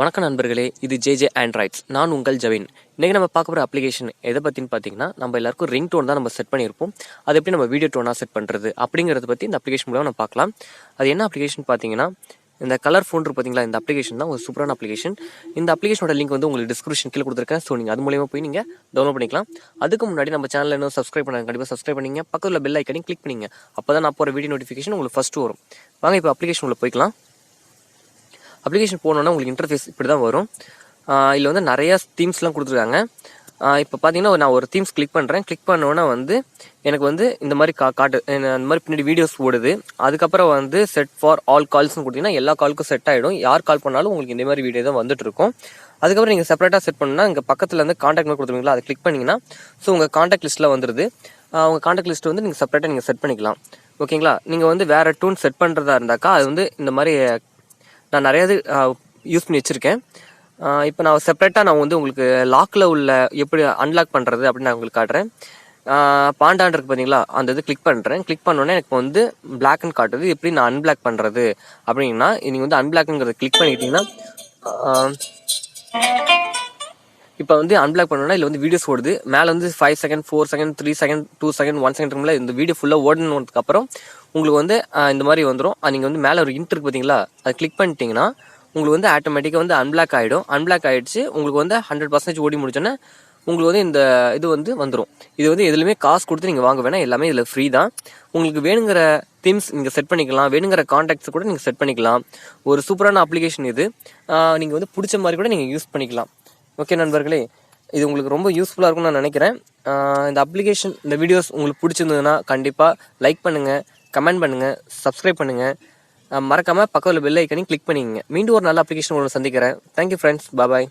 வணக்கம் நண்பர்களே, இது ஜேஜே ஆண்ட்ராய்ட்ஸ். நான் உங்கள் ஜவின். இன்றைக்கி நம்ம பார்க்க போகிற அப்ளிகேஷன் எதை பற்றின்னு பார்த்தீங்கன்னா, நம்ம எல்லாருக்கும் ரிங் டோன் தான் நம்ம செட் பண்ணியிருப்போம். அது எப்படி நம்ம வீடியோ டோனாக செட் பண்ணுறது அப்படிங்கிறத பற்றி இந்த அப்ளிகேஷன் மூலம் நம்ம பார்க்கலாம். அது என்ன அப்ளிகேஷன் பார்த்தீங்கன்னா, இந்த கலர் ஃபோன் இருக்கு பார்த்தீங்களா, இந்த அப்ளிகேஷன் தான் ஒரு சூப்பரான அப்ளிகேஷன். இந்த அப்ளிகேஷனோட லிங்க் வந்து உங்களுக்கு டிஸ்கிரிப்ஷன் கீழே கொடுத்துருக்கேன். ஸோ நீங்கள் அது மூலியமாக போய் நீங்கள் டவுன்லோட் பண்ணிக்கலாம். அதுக்கு முன்னாடி நம்ம சேனலில் இன்னும் சப்ஸ்கிரைப் பண்ணாங்க, கண்டிப்பாக சப்ஸ்கிரைப் பண்ணிங்க. பக்கத்தில் பெல் ஐக்கனையும் கிளிக் பண்ணிங்க. அப்போ தான் நான் போகிற வீடியோ நோட்டிஃபிகேஷன் உங்களுக்கு ஃபஸ்ட்டு வரும். வாங்க இப்போ அப்ளிகேஷன் உள்ள போய்க்கலாம். அப்ளிகேஷன் போனோன்னா உங்களுக்கு இன்டர்ஃபேஸ் இப்படி தான் வரும். இதில் வந்து நிறையா தீம்ஸ்லாம் கொடுத்துருக்காங்க. இப்போ பார்த்தீங்கன்னா நான் ஒரு தீம்ஸ் கிளிக் பண்ணுறேன். கிளிக் பண்ணோன்னா வந்து எனக்கு வந்து இந்த மாதிரி காட்டு அந்த மாதிரி பின்னாடி வீடியோஸ் ஓடுது. அதுக்கப்புறம் வந்து செட் ஃபார் ஆல் கால்ஸ்னு கொடுத்தீங்கன்னா எல்லா காலுக்கும் செட் ஆகிடும். யார் கால் பண்ணாலும் உங்களுக்கு இந்த மாதிரி வீடியோ தான் வந்துட்டு இருக்கும். அதுக்கப்புறம் நீங்கள் செப்பரேட்டாக செட் பண்ணால் இங்கே பக்கத்தில் வந்து காண்டாக்ட் மாதிரி கொடுத்துருவீங்களா, அதை கிளிக் பண்ணிங்கன்னா ஸோ உங்கள் காண்டாக்ட் லிஸ்ட்டில் வந்துடுது. உங்கள் காண்டாக்ட் லிஸ்ட் வந்து நீங்கள் செப்பரேட்டாக நீங்கள் செட் பண்ணிக்கலாம். ஓகேங்களா. நீங்கள் வந்து வேறு டூன் செட் பண்ணுறதா இருந்தாக்கா அது வந்து இந்த மாதிரி நான் நிறையா யூஸ் பண்ணி வச்சுருக்கேன். இப்போ நான் செப்பரேட்டாக நான் வந்து உங்களுக்கு லாக்கில் உள்ள எப்படி அன்லாக் பண்ணுறது அப்படின்னு நான் உங்களுக்கு காட்டுறேன். பாண்டான் இருக்குது பார்த்தீங்களா, அந்த இது கிளிக் பண்ணுறேன். கிளிக் பண்ணோன்னே எனக்கு வந்து பிளாக்னு காட்டுது. எப்படி நான் அன்பிளாக் பண்ணுறது அப்படின்னா, நீங்கள் வந்து அன்பிளாக்ங்கிறத கிளிக் பண்ணிக்கிட்டீங்கன்னா இப்போ வந்து அன்பிளாக் பண்ணோன்னா இதில் வந்து வீடியோஸ் ஓடுது. மேலே வந்து 5 second 4 second 3 second 2 second 1 second இருக்கும்ல, இந்த வீடியோ ஃபுல்லாக ஓடணுன்றதுக்கப்புறம் உங்களுக்கு வந்து இந்த மாதிரி வந்துடும். நீங்கள் வந்து மேலே ஒரு இன்ட் இருக்குது பார்த்தீங்களா, அதை கிளிக் பண்ணிட்டீங்கன்னா உங்களுக்கு வந்து ஆட்டோமேட்டிக்காக வந்து அன்பிளாக் ஆகிடும். அன்பிளாக் ஆகிடுச்சு. உங்களுக்கு வந்து 100% ஓடி முடிச்சோன்னே உங்களுக்கு வந்து இந்த இது வந்து வந்துடும். இது வந்து எதுலையுமே காசு கொடுத்து நீங்கள் வாங்க வேணாம், எல்லாமே இதில் ஃப்ரீ தான். உங்களுக்கு வேணுங்கிற தீம்ஸ் நீங்கள் செட் பண்ணிக்கலாம், வேணுங்கிற கான்டாக்ட்ஸ் கூட நீங்கள் செட் பண்ணிக்கலாம். ஒரு சூப்பரான அப்ளிகேஷன் இது. நீங்கள் வந்து பிடிச்ச மாதிரி கூட நீங்கள் யூஸ் பண்ணிக்கலாம். ஓகே நண்பர்களே, இது உங்களுக்கு ரொம்ப யூஸ்ஃபுல்லாக இருக்கும்னு நான் நினைக்கிறேன். இந்த அப்ளிகேஷன் இந்த வீடியோஸ் உங்களுக்கு பிடிச்சிருந்ததுன்னா கண்டிப்பாக லைக் பண்ணுங்கள், கமெண்ட் பண்ணுங்கள், சப்ஸ்கிரைப் பண்ணுங்கள். மறக்காமல் பக்கத்தில் பெல் ஐக்கனையும் கிளிக் பண்ணிக்கங்க. மீண்டும் ஒரு நல்ல அப்ளிகேஷன் உங்களுக்கு சந்திக்கிறேன். Thank you friends. பாய்.